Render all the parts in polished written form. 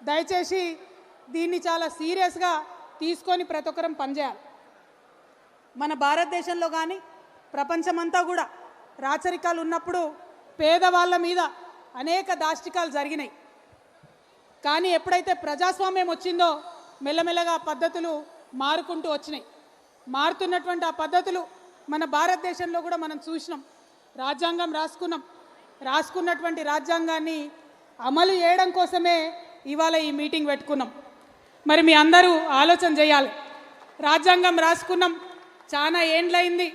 దయచేసి దీన్ని చాలా సీరియస్గా తీసుకొని ప్రతి ఒక్కరం పనిచేయాలి. మన భారతదేశంలో కానీ ప్రపంచమంతా కూడా రాచరికాలు ఉన్నప్పుడు పేదవాళ్ళ మీద అనేక దాష్టికాలు జరిగినాయి. కానీ ఎప్పుడైతే ప్రజాస్వామ్యం వచ్చిందో మెల్లమెల్లగా పద్ధతులు మారుకుంటూ వచ్చినాయి. మారుతున్నటువంటి ఆ పద్ధతులు మన భారతదేశంలో కూడా మనం చూసినాం. రాజ్యాంగం రాసుకున్నటువంటి రాజ్యాంగాన్ని అమలు చేయడం కోసమే ఇవాళ ఈ మీటింగ్ పెట్టుకున్నాం. మరి మీ అందరూ ఆలోచన చేయాలి. రాజ్యాంగం రాసుకున్నాం, చాలా ఏండ్లయింది.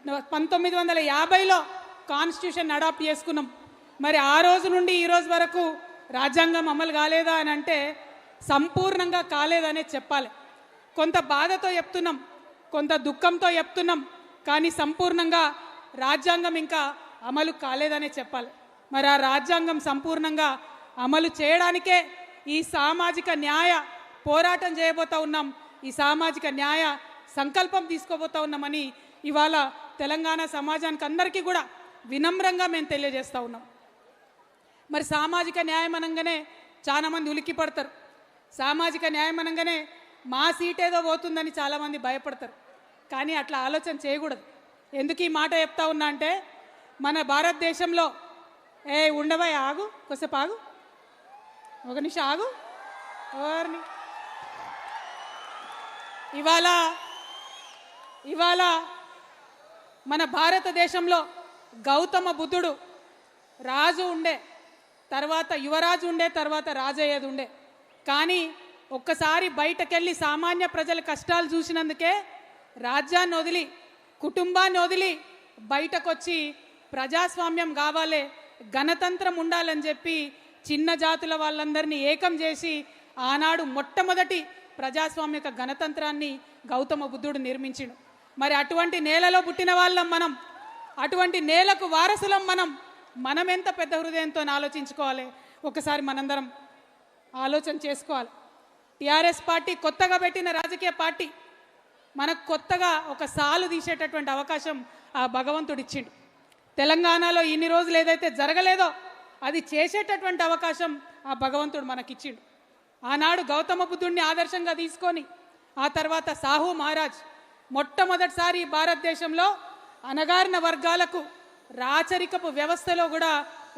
1950లో కాన్స్టిట్యూషన్ అడాప్ట్ చేసుకున్నాం. మరి ఆ రోజు నుండి ఈ రోజు వరకు రాజ్యాంగం అమలు కాలేదా అని అంటే సంపూర్ణంగా కాలేదనే చెప్పాలి. కొంత బాధతో చెప్తున్నాం, కొంత దుఃఖంతో చెప్తున్నాం, కానీ సంపూర్ణంగా రాజ్యాంగం ఇంకా అమలు కాలేదనే చెప్పాలి. మరి ఆ రాజ్యాంగం సంపూర్ణంగా అమలు చేయడానికే ఈ సామాజిక న్యాయ పోరాటం చేయబోతా ఉన్నాం. ఈ సామాజిక న్యాయ సంకల్పం తీసుకోబోతా ఉన్నామని ఇవాళ తెలంగాణ సమాజానికి అందరికీ కూడా వినమ్రంగా మేము తెలియజేస్తూ ఉన్నాం. మరి సామాజిక న్యాయం అనగానే చాలామంది ఉలిక్కి పడతారు. సామాజిక న్యాయం అనగానే మా సీట్ ఏదో పోతుందని చాలామంది భయపడతారు. కానీ అట్లా ఆలోచన చేయకూడదు. ఎందుకు ఈ మాట చెప్తా ఉన్నా అంటే మన భారతదేశంలో ఉండవా, ఆగు, కొద్దిసేపు ఆగు, ఒక నిమిషం ఆగు. ఎవరిని ఇవాళ మన భారతదేశంలో గౌతమ బుద్ధుడు రాజు ఉండే, తర్వాత యువరాజు ఉండే, తర్వాత రాజయ్యేది ఉండే. కానీ ఒక్కసారి బయటకెళ్ళి సామాన్య ప్రజల కష్టాలు చూసినందుకే రాజ్యాన్ని వదిలి, కుటుంబాన్ని వదిలి బయటకొచ్చి ప్రజాస్వామ్యం కావాలి, గణతంత్రం ఉండాలని చెప్పి చిన్న జాతుల వాళ్ళందరినీ ఏకం చేసి ఆనాడు మొట్టమొదటి ప్రజాస్వామిక గణతంత్రాన్ని గౌతమ బుద్ధుడు నిర్మించిండు. మరి అటువంటి నేలలో పుట్టిన వాళ్ళం మనం, అటువంటి నేలకు వారసులం మనం ఎంత పెద్ద హృదయంతో ఆలోచించుకోవాలి. ఒకసారి మనందరం ఆలోచన చేసుకోవాలి. టీఆర్ఎస్ పార్టీ కొత్తగా పెట్టిన రాజకీయ పార్టీ. మనకు కొత్తగా ఒక సాలు తీసేటటువంటి అవకాశం ఆ భగవంతుడు ఇచ్చిండు. తెలంగాణలో ఇన్ని రోజులు ఏదైతే జరగలేదో అది చేసేటటువంటి అవకాశం ఆ భగవంతుడు మనకిచ్చిండు. ఆనాడు గౌతమ బుద్ధుడిని ఆదర్శంగా తీసుకొని ఆ తర్వాత సాహు మహారాజ్ మొట్టమొదటిసారి భారతదేశంలో అణగారిన వర్గాలకు రాచరికపు వ్యవస్థలో కూడా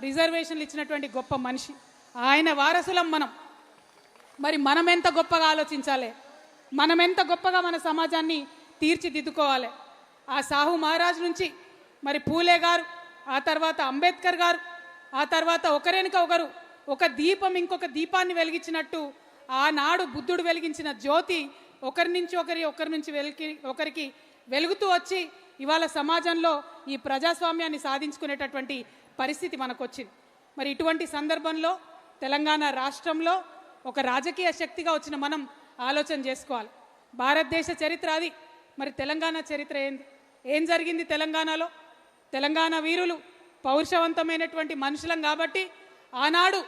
రిజర్వేషన్లు ఇచ్చినటువంటి గొప్ప మనిషి. ఆయన వారసులం మనం. మరి మనం ఎంత గొప్పగా ఆలోచించాలి, మనం ఎంత గొప్పగా మన సమాజాన్ని తీర్చిదిద్దుకోవాలి. ఆ సాహు మహారాజ్ నుంచి మరి పూలే గారు, ఆ తర్వాత అంబేద్కర్ గారు, ఆ తర్వాత ఒకరెనుక ఒకరు ఒక దీపం ఇంకొక దీపాన్ని వెలిగించినట్టు ఆనాడు బుద్ధుడు వెలిగించిన జ్యోతి ఒకరి నుంచి ఒకరికి వెలుగుతూ వచ్చి ఇవాళ సమాజంలో ఈ ప్రజాస్వామ్యాన్ని సాధించుకునేటటువంటి పరిస్థితి మనకు వచ్చింది. మరి ఇటువంటి సందర్భంలో తెలంగాణ రాష్ట్రంలో ఒక రాజకీయ శక్తిగా వచ్చిన మనం ఆలోచన చేసుకోవాలి. భారతదేశ చరిత్ర అది. మరి తెలంగాణ చరిత్ర ఏం జరిగింది తెలంగాణలో? తెలంగాణ వీరులు పౌరుషవంతమైనటువంటి మనుషులం కాబట్టి ఆనాడు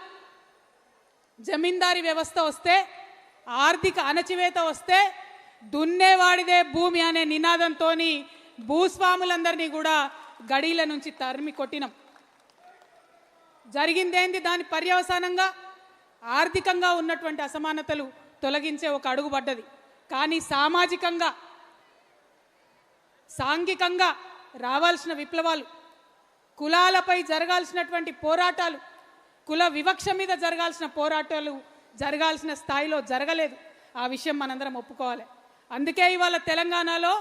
జమీందారీ వ్యవస్థ వస్తే, ఆర్థిక అణచివేత వస్తే దున్నేవాడిదే భూమి అనే నినాదంతో భూస్వాములందరినీ కూడా గడీల నుంచి తరిమి కొట్టినాం. జరిగిందేంది? దాని పర్యవసానంగా ఆర్థికంగా ఉన్నటువంటి అసమానతలు తొలగించే ఒక అడుగు పడ్డది. కానీ సామాజికంగా, సాంఘికంగా రావాల్సిన విప్లవాలు, కులాలపై జరగాల్సినటువంటి పోరాటాలు, కుల వివక్ష మీద జరగాల్సిన పోరాటాలు జరగాల్సిన స్థాయిలో జరగలేదు. ఆ విషయం మనందరం ఒప్పుకోవాలి. అందుకే ఇవాళ తెలంగాణలో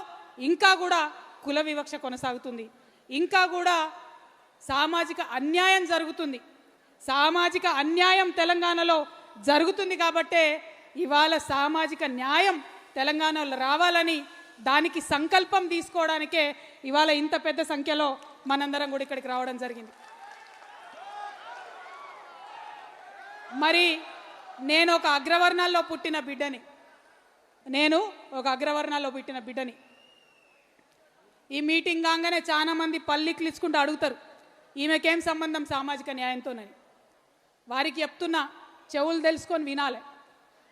ఇంకా కూడా కుల వివక్ష కొనసాగుతుంది, ఇంకా కూడా సామాజిక అన్యాయం జరుగుతుంది. సామాజిక అన్యాయం తెలంగాణలో జరుగుతుంది కాబట్టే ఇవాళ సామాజిక న్యాయం తెలంగాణలో రావాలని దానికి సంకల్పం తీసుకోవడానికే ఇవాళ ఇంత పెద్ద సంఖ్యలో మనందరం కూడా ఇక్కడికి రావడం జరిగింది. మరి నేను ఒక అగ్రవర్ణాల్లో పుట్టిన బిడ్డని. ఈ మీటింగ్ కాగానే చాలా మంది పల్లికిలిచ్చుకుంటూ అడుగుతారు, ఈమెకేం సంబంధం సామాజిక న్యాయంతోనని. వారికి చెప్తున్నా, చెవులు తెలుసుకొని వినాలి.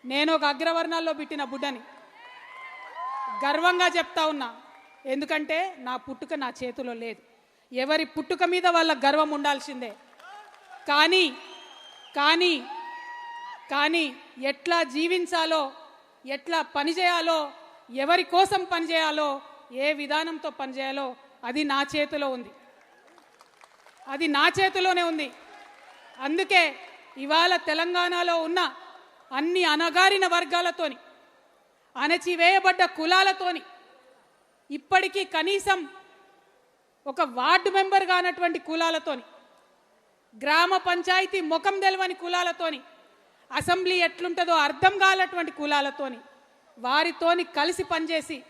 నేను ఒక అగ్రవర్ణాల్లో పుట్టిన బిడ్డని. గర్వంగా చెప్తా ఉన్నా, ఎందుకంటే నా పుట్టుక నా చేతిలో లేదు. ఎవరి పుట్టుక మీద వాళ్ళ గర్వం ఉండాల్సిందే. కానీ కానీ ఎట్లా జీవించాలో, ఎట్లా పనిచేయాలో, ఎవరి కోసం పనిచేయాలో, ఏ విధానంతో పనిచేయాలో అది నా చేతిలో ఉంది. అది నా చేతిలోనే ఉంది. అందుకే ఇవాళ తెలంగాణలో ఉన్న అన్ని అణగారిన వర్గాలతోని, అణచివేయబడ్డ కులాలతోని, ఇప్పటికీ కనీసం ఒక వార్డు మెంబర్ కానటువంటి కులాలతోని, గ్రామ పంచాయతీ ముఖం తెలవని కులాలతోని, అసెంబ్లీ ఎట్లుంటుందో అర్థం కానటువంటి కులాలతోని, వారితోని కలిసి పనిచేసి